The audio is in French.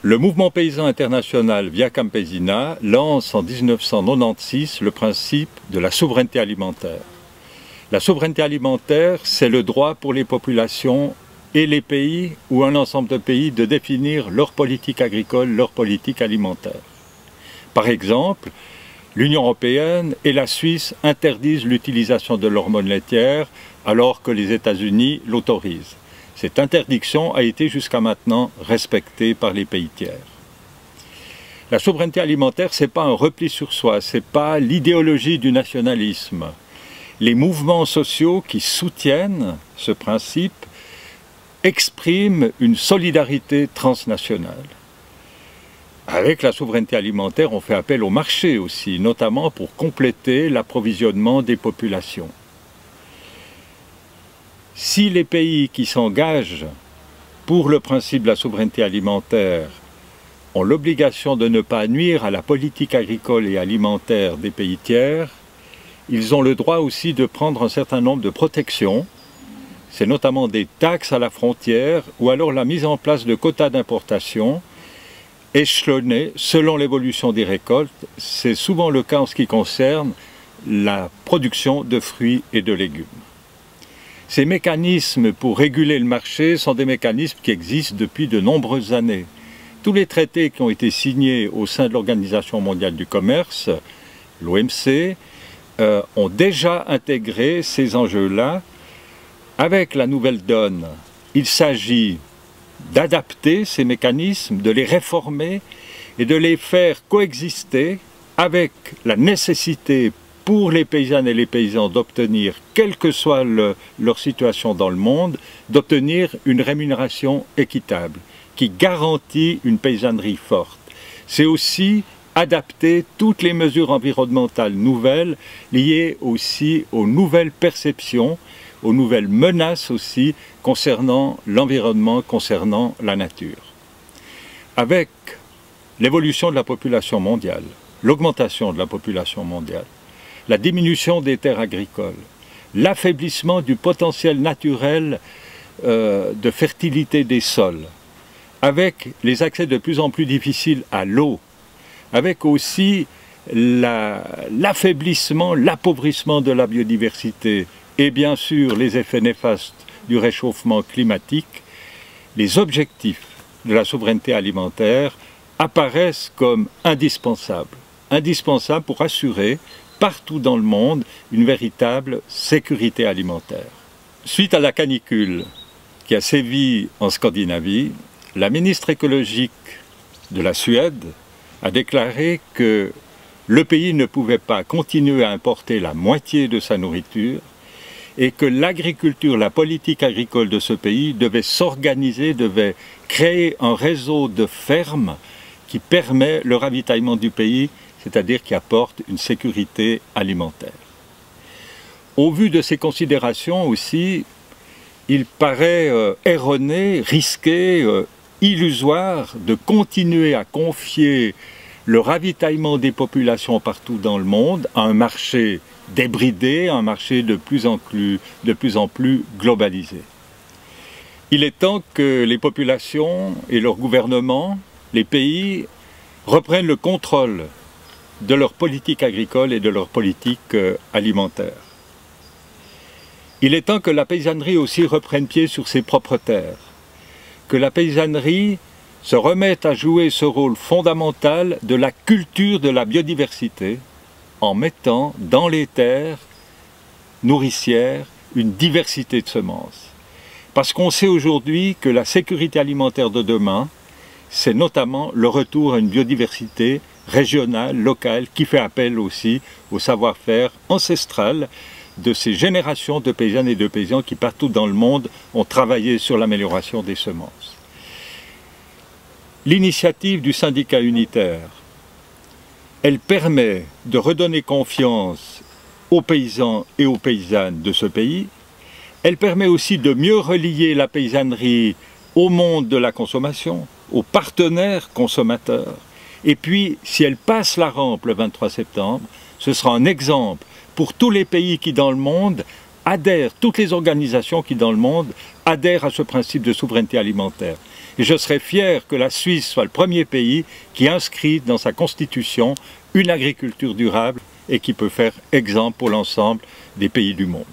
Le mouvement paysan international Via Campesina lance en 1996 le principe de la souveraineté alimentaire. La souveraineté alimentaire, c'est le droit pour les populations et les pays ou un ensemble de pays de définir leur politique agricole, leur politique alimentaire. Par exemple, l'Union européenne et la Suisse interdisent l'utilisation de l'hormone laitière alors que les États-Unis l'autorisent. Cette interdiction a été jusqu'à maintenant respectée par les pays tiers. La souveraineté alimentaire, ce n'est pas un repli sur soi, ce n'est pas l'idéologie du nationalisme. Les mouvements sociaux qui soutiennent ce principe expriment une solidarité transnationale. Avec la souveraineté alimentaire, on fait appel au marché aussi, notamment pour compléter l'approvisionnement des populations. Si les pays qui s'engagent pour le principe de la souveraineté alimentaire ont l'obligation de ne pas nuire à la politique agricole et alimentaire des pays tiers, ils ont le droit aussi de prendre un certain nombre de protections. C'est notamment des taxes à la frontière ou alors la mise en place de quotas d'importation échelonnés selon l'évolution des récoltes. C'est souvent le cas en ce qui concerne la production de fruits et de légumes. Ces mécanismes pour réguler le marché sont des mécanismes qui existent depuis de nombreuses années. Tous les traités qui ont été signés au sein de l'Organisation mondiale du commerce, l'OMC, ont déjà intégré ces enjeux-là. Avec la nouvelle donne, il s'agit d'adapter ces mécanismes, de les réformer et de les faire coexister avec la nécessité pour les paysannes et les paysans d'obtenir, quelle que soit leur situation dans le monde, d'obtenir une rémunération équitable qui garantit une paysannerie forte. C'est aussi adapter toutes les mesures environnementales nouvelles liées aussi aux nouvelles perceptions, aux nouvelles menaces aussi concernant l'environnement, concernant la nature. Avec l'évolution de la population mondiale, l'augmentation de la population mondiale, la diminution des terres agricoles, l'affaiblissement du potentiel naturel de fertilité des sols, avec les accès de plus en plus difficiles à l'eau, avec aussi l'affaiblissement, l'appauvrissement de la biodiversité et bien sûr les effets néfastes du réchauffement climatique, les objectifs de la souveraineté alimentaire apparaissent comme indispensables pour assurer partout dans le monde une véritable sécurité alimentaire. Suite à la canicule qui a sévi en Scandinavie, la ministre écologique de la Suède a déclaré que le pays ne pouvait pas continuer à importer la moitié de sa nourriture et que l'agriculture, la politique agricole de ce pays devait s'organiser, devait créer un réseau de fermes qui permet le ravitaillement du pays, c'est-à-dire qui apporte une sécurité alimentaire. Au vu de ces considérations aussi, il paraît erroné, risqué, illusoire de continuer à confier le ravitaillement des populations partout dans le monde à un marché débridé, un marché de plus en plus globalisé. Il est temps que les populations et leurs gouvernements, les pays, reprennent le contrôle de leur politique agricole et de leur politique alimentaire. Il est temps que la paysannerie aussi reprenne pied sur ses propres terres, que la paysannerie se remette à jouer ce rôle fondamental de la culture de la biodiversité en mettant dans les terres nourricières une diversité de semences. Parce qu'on sait aujourd'hui que la sécurité alimentaire de demain, c'est notamment le retour à une biodiversité régionale, locale, qui fait appel aussi au savoir-faire ancestral de ces générations de paysannes et de paysans qui partout dans le monde ont travaillé sur l'amélioration des semences. L'initiative du syndicat unitaire, elle permet de redonner confiance aux paysans et aux paysannes de ce pays. Elle permet aussi de mieux relier la paysannerie au monde de la consommation, aux partenaires consommateurs. Et puis, si elle passe la rampe le 23 septembre, ce sera un exemple pour tous les pays qui dans le monde adhèrent, toutes les organisations qui dans le monde adhèrent à ce principe de souveraineté alimentaire. Et je serais fier que la Suisse soit le premier pays qui inscrit dans sa constitution une agriculture durable et qui peut faire exemple pour l'ensemble des pays du monde.